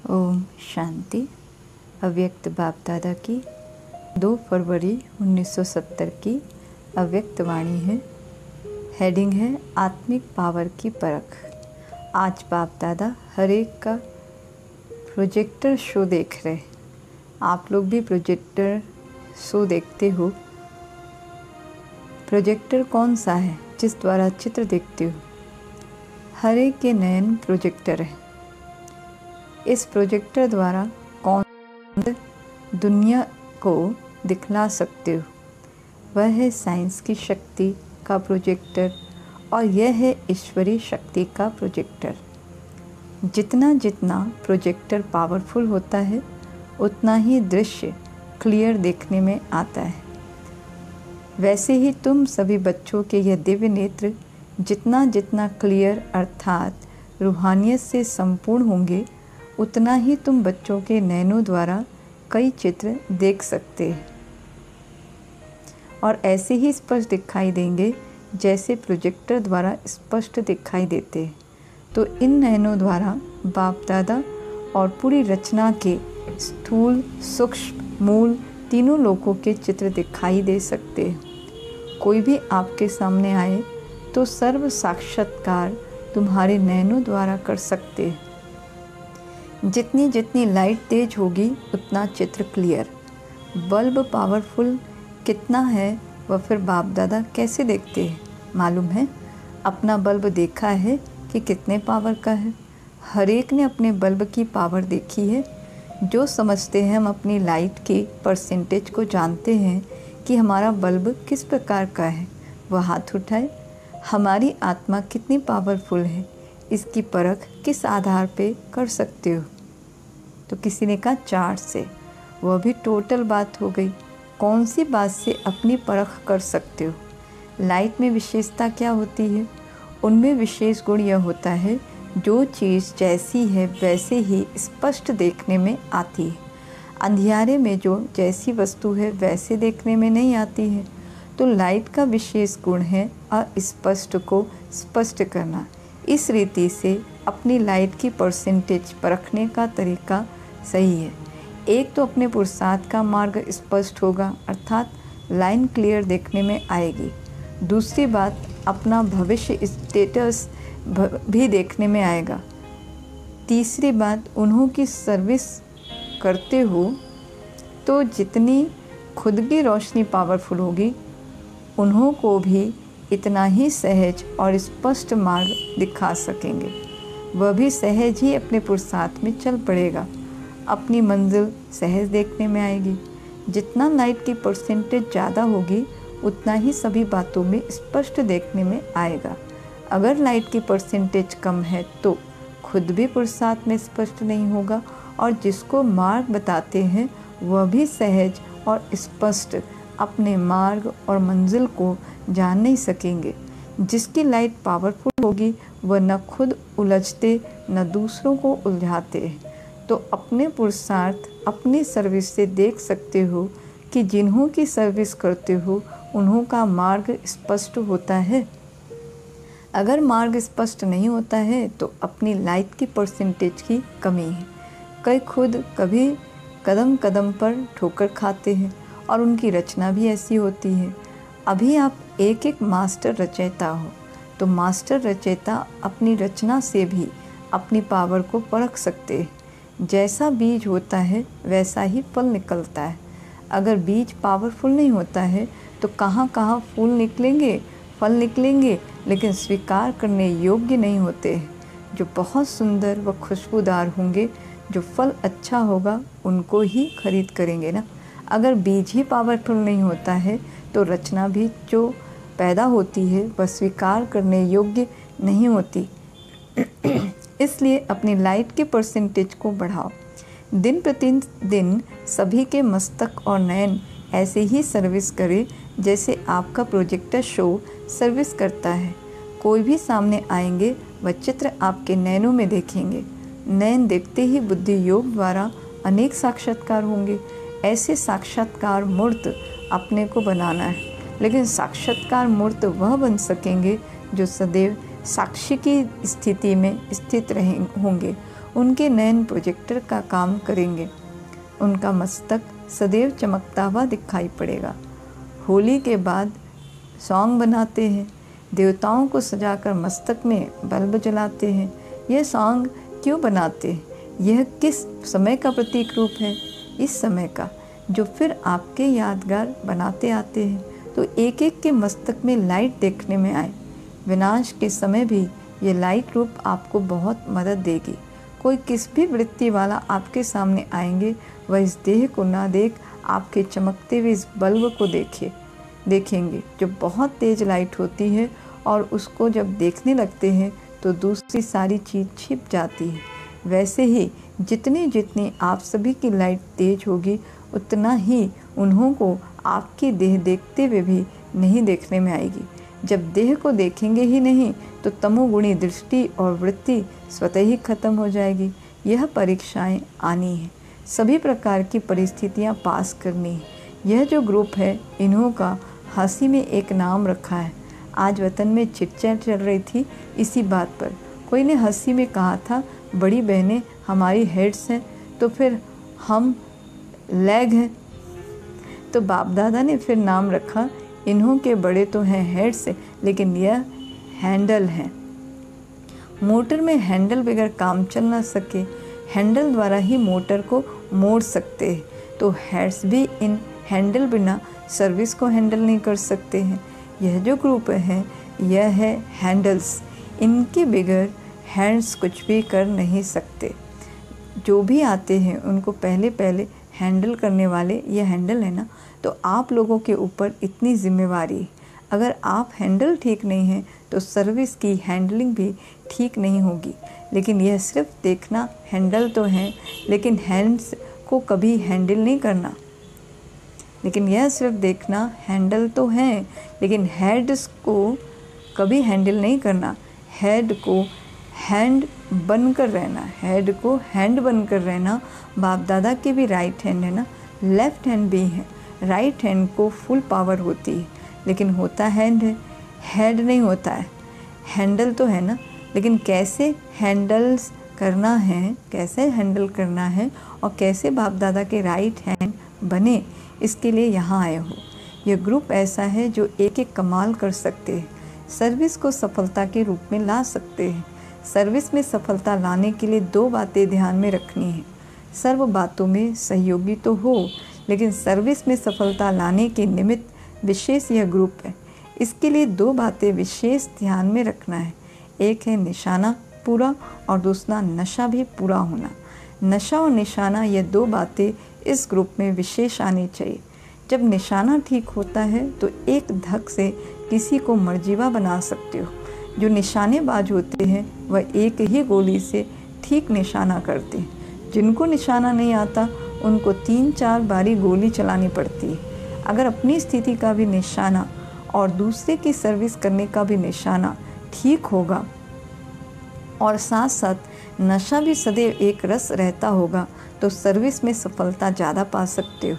ओम शांति। अव्यक्त बाप दादा की 2 फरवरी 1970 की अव्यक्त वाणी है। हेडिंग है आत्मिक पावर की परख। आज बाप दादा हर एक का प्रोजेक्टर शो देख रहे। आप लोग भी प्रोजेक्टर शो देखते हो। प्रोजेक्टर कौन सा है जिस द्वारा चित्र देखते हो? हर एक के नयन प्रोजेक्टर है। इस प्रोजेक्टर द्वारा कौन दुनिया को दिखला सकते हो? वह है साइंस की शक्ति का प्रोजेक्टर और यह है ईश्वरीय शक्ति का प्रोजेक्टर। जितना जितना प्रोजेक्टर पावरफुल होता है उतना ही दृश्य क्लियर देखने में आता है। वैसे ही तुम सभी बच्चों के यह दिव्य नेत्र जितना जितना क्लियर अर्थात रूहानियत से संपूर्ण होंगे उतना ही तुम बच्चों के नैनों द्वारा कई चित्र देख सकते हैं और ऐसे ही स्पष्ट दिखाई देंगे जैसे प्रोजेक्टर द्वारा स्पष्ट दिखाई देते हैं। तो इन नैनों द्वारा बाप दादा और पूरी रचना के स्थूल सूक्ष्म मूल तीनों लोकों के चित्र दिखाई दे सकते हैं। कोई भी आपके सामने आए तो सर्व साक्षात्कार तुम्हारे नैनों द्वारा कर सकते हैं। जितनी जितनी लाइट तेज होगी उतना चित्र क्लियर। बल्ब पावरफुल कितना है वह फिर बाप दादा कैसे देखते हैं मालूम है? अपना बल्ब देखा है कि कितने पावर का है? हर एक ने अपने बल्ब की पावर देखी है। जो समझते हैं हम अपनी लाइट के परसेंटेज को जानते हैं कि हमारा बल्ब किस प्रकार का है, वह हाथ उठाए। हमारी आत्मा कितनी पावरफुल है इसकी परख किस आधार पे कर सकते हो? तो किसी ने कहा चार्ट से। वह भी टोटल बात हो गई। कौन सी बात से अपनी परख कर सकते हो? लाइट में विशेषता क्या होती है? उनमें विशेष गुण यह होता है जो चीज़ जैसी है वैसे ही स्पष्ट देखने में आती है। अंधियारे में जो जैसी वस्तु है वैसे देखने में नहीं आती है। तो लाइट का विशेष गुण है अस्पष्ट को स्पष्ट करना। इस रीति से अपनी लाइट की परसेंटेज परखने का तरीका सही है। एक तो अपने पुरुषार्थ का मार्ग स्पष्ट होगा अर्थात लाइन क्लियर देखने में आएगी। दूसरी बात अपना भविष्य स्टेटस भी देखने में आएगा। तीसरी बात उन्हों की सर्विस करते हो तो जितनी खुद की रोशनी पावरफुल होगी उन्हों को भी इतना ही सहज और स्पष्ट मार्ग दिखा सकेंगे। वह भी सहज ही अपने पुरुषार्थ में चल पड़ेगा। अपनी मंजिल सहज देखने में आएगी। जितना लाइट की परसेंटेज ज़्यादा होगी उतना ही सभी बातों में स्पष्ट देखने में आएगा। अगर लाइट की परसेंटेज कम है तो खुद भी पुरुषार्थ में स्पष्ट नहीं होगा और जिसको मार्ग बताते हैं वह भी सहज और स्पष्ट अपने मार्ग और मंजिल को जान नहीं सकेंगे। जिसकी लाइट पावरफुल होगी वह न खुद उलझते न दूसरों को उलझाते हैं। तो अपने पुरुषार्थ अपनी सर्विस से देख सकते हो कि जिन्हों की सर्विस करते हो उन्हों का मार्ग स्पष्ट होता है। अगर मार्ग स्पष्ट नहीं होता है तो अपनी लाइट की परसेंटेज की कमी है। कई खुद कभी कदम कदम पर ठोकर खाते हैं और उनकी रचना भी ऐसी होती है। अभी आप एक एक मास्टर रचयिता हो तो मास्टर रचयिता अपनी रचना से भी अपनी पावर को परख सकते हैं। जैसा बीज होता है वैसा ही फल निकलता है। अगर बीज पावरफुल नहीं होता है तो कहाँ कहाँ फूल निकलेंगे, फल निकलेंगे, लेकिन स्वीकार करने योग्य नहीं होते हैं। जो बहुत सुंदर व खुशबूदार होंगे, जो फल अच्छा होगा उनको ही खरीद करेंगे ना। अगर बीज ही पावरफुल नहीं होता है तो रचना भी जो पैदा होती है वह स्वीकार करने योग्य नहीं होती। इसलिए अपनी लाइट के परसेंटेज को बढ़ाओ। दिन प्रतिदिन सभी के मस्तक और नयन ऐसे ही सर्विस करे जैसे आपका प्रोजेक्टर शो सर्विस करता है। कोई भी सामने आएंगे वह चित्र आपके नैनों में देखेंगे। नयन देखते ही बुद्धि योग द्वारा अनेक साक्षात्कार होंगे। ऐसे साक्षात्कार मूर्त अपने को बनाना है। लेकिन साक्षात्कार मूर्त वह बन सकेंगे जो सदैव साक्षी की स्थिति में स्थित होंगे। उनके नयन प्रोजेक्टर का काम करेंगे। उनका मस्तक सदैव चमकता हुआ दिखाई पड़ेगा। होली के बाद सॉन्ग बनाते हैं, देवताओं को सजाकर मस्तक में बल्ब जलाते हैं। यह सॉन्ग क्यों बनाते हैं? यह किस समय का प्रतीक रूप है? इस समय का, जो फिर आपके यादगार बनाते आते हैं तो एक एक के मस्तक में लाइट देखने में आए। विनाश के समय भी ये लाइट रूप आपको बहुत मदद देगी। कोई किस भी वृत्ति वाला आपके सामने आएंगे, वह इस देह को ना देख आपके चमकते हुए इस बल्ब को देखेंगे जो बहुत तेज लाइट होती है, और उसको जब देखने लगते हैं तो दूसरी सारी चीज़ छिप जाती है। वैसे ही जितनी जितनी आप सभी की लाइट तेज होगी, उतना ही उन्हों को आपकी देह देखते हुए भी नहीं देखने में आएगी। जब देह को देखेंगे ही नहीं तो तमोगुणी दृष्टि और वृत्ति स्वतः ही खत्म हो जाएगी। यह परीक्षाएं आनी है, सभी प्रकार की परिस्थितियां पास करनी है। यह जो ग्रुप है, इन्हों का हंसी में एक नाम रखा है। आज वतन में चिटचैट चल रही थी इसी बात पर। कोई ने हंसी में कहा था, बड़ी बहनें हमारी हेड्स हैं तो फिर हम लेग हैं। तो बाप दादा ने फिर नाम रखा, इन्हों के बड़े तो हैं हेड्स, लेकिन यह हैंडल हैं। मोटर में हैंडल बगैर काम चल ना सके, हैंडल द्वारा ही मोटर को मोड़ सकते हैं, तो हेड्स भी इन हैंडल बिना सर्विस को हैंडल नहीं कर सकते हैं। यह जो ग्रुप है, यह है हैंडल्स। इनके बगैर हैंड्स कुछ भी कर नहीं सकते। जो भी आते हैं उनको पहले हैंडल करने वाले ये हैंडल है ना, तो आप लोगों के ऊपर इतनी जिम्मेवारी है। अगर आप हैंडल ठीक नहीं हैं तो सर्विस की हैंडलिंग भी ठीक नहीं होगी। लेकिन यह सिर्फ देखना हैंडल तो है, लेकिन हैंड्स को कभी हैंडल नहीं करना। लेकिन यह सिर्फ देखना हैंडल तो है, लेकिन हेड्स को कभी हैंडल नहीं करना। हेड को हैंड बनकर रहना, हेड को हैंड बनकर रहना। बाप दादा के भी राइट हैंड है ना, लेफ्ट हैंड भी है। राइट हैंड को फुल पावर होती है, लेकिन होता हैंड है, हेड नहीं होता है। हैंडल तो है ना, लेकिन कैसे हैंडल्स करना है, कैसे हैंडल करना है और कैसे बाप दादा के राइट हैंड बने, इसके लिए यहाँ आए हो। यह ग्रुप ऐसा है जो एक एक कमाल कर सकते हैं, सर्विस को सफलता के रूप में ला सकते हैं। सर्विस में सफलता लाने के लिए दो बातें ध्यान में रखनी है। सर्व बातों में सहयोगी तो हो, लेकिन सर्विस में सफलता लाने के निमित्त विशेष यह ग्रुप है। इसके लिए दो बातें विशेष ध्यान में रखना है। एक है निशाना पूरा और दूसरा नशा भी पूरा होना। नशा और निशाना, ये दो बातें इस ग्रुप में विशेष आनी चाहिए। जब निशाना ठीक होता है तो एक धक से किसी को मर्जीवा बना सकते हो। जो निशानेबाज होते हैं वह एक ही गोली से ठीक निशाना करते हैं। जिनको निशाना नहीं आता उनको 3-4 बारी गोली चलानी पड़ती है। अगर अपनी स्थिति का भी निशाना और दूसरे की सर्विस करने का भी निशाना ठीक होगा और साथ साथ नशा भी सदैव एक रस रहता होगा, तो सर्विस में सफलता ज़्यादा पा सकते हो।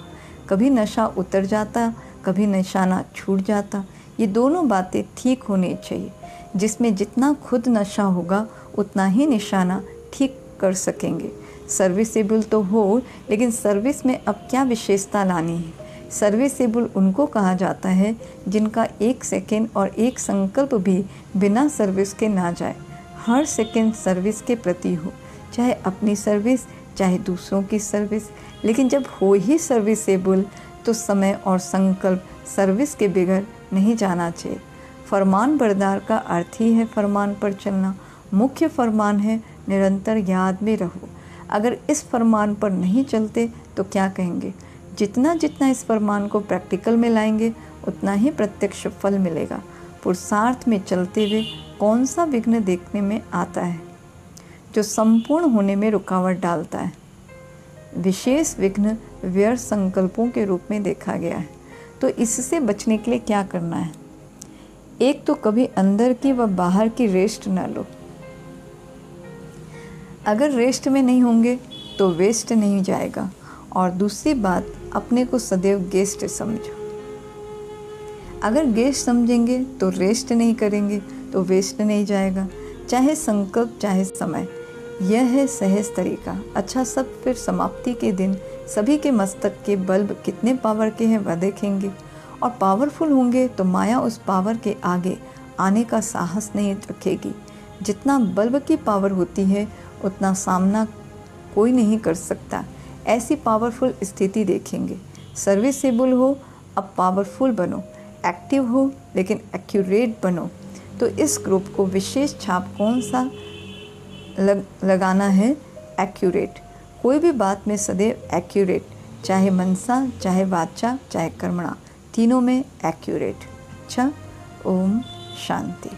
कभी नशा उतर जाता, कभी निशाना छूट जाता। ये दोनों बातें ठीक होनी चाहिए। जिसमें जितना खुद नशा होगा उतना ही निशाना ठीक कर सकेंगे। सर्विसेबल तो हो, लेकिन सर्विस में अब क्या विशेषता लानी है? सर्विसेबल उनको कहा जाता है जिनका 1 सेकेंड और 1 संकल्प भी बिना सर्विस के ना जाए। हर सेकेंड सर्विस के प्रति हो, चाहे अपनी सर्विस चाहे दूसरों की सर्विस। लेकिन जब हो ही सर्विसेबल तो समय और संकल्प सर्विस के बगैर नहीं जाना चाहिए। फरमान बरदार का अर्थ ही है फरमान पर चलना। मुख्य फरमान है निरंतर याद में रहो। अगर इस फरमान पर नहीं चलते तो क्या कहेंगे? जितना जितना इस फरमान को प्रैक्टिकल में लाएंगे उतना ही प्रत्यक्ष फल मिलेगा। पुरुषार्थ में चलते हुए कौन सा विघ्न देखने में आता है जो संपूर्ण होने में रुकावट डालता है? विशेष विघ्न व्यर्थ संकल्पों के रूप में देखा गया है। तो इससे बचने के लिए क्या करना है? एक तो कभी अंदर की व बाहर की रेस्ट न लो। अगर रेस्ट में नहीं होंगे तो वेस्ट नहीं जाएगा। और दूसरी बात, अपने को सदैव गेस्ट समझो। अगर गेस्ट समझेंगे तो रेस्ट नहीं करेंगे तो वेस्ट नहीं जाएगा। चाहे संकल्प चाहे समय, यह है सहज तरीका। अच्छा, सब फिर समाप्ति के दिन सभी के मस्तक के बल्ब कितने पावर के हैं वह देखेंगे, और पावरफुल होंगे तो माया उस पावर के आगे आने का साहस नहीं रखेगी। जितना बल्ब की पावर होती है उतना सामना कोई नहीं कर सकता। ऐसी पावरफुल स्थिति देखेंगे। सर्विसेबल हो, अब पावरफुल बनो। एक्टिव हो लेकिन एक्यूरेट बनो। तो इस ग्रुप को विशेष छाप कौन सा लगाना है? एक्यूरेट। कोई भी बात में सदैव एक्यूरेट, चाहे मनसा, चाहे वाचा, चाहे कर्मणा, तीनों में एक्यूरेट। अच्छा, ओम शांति।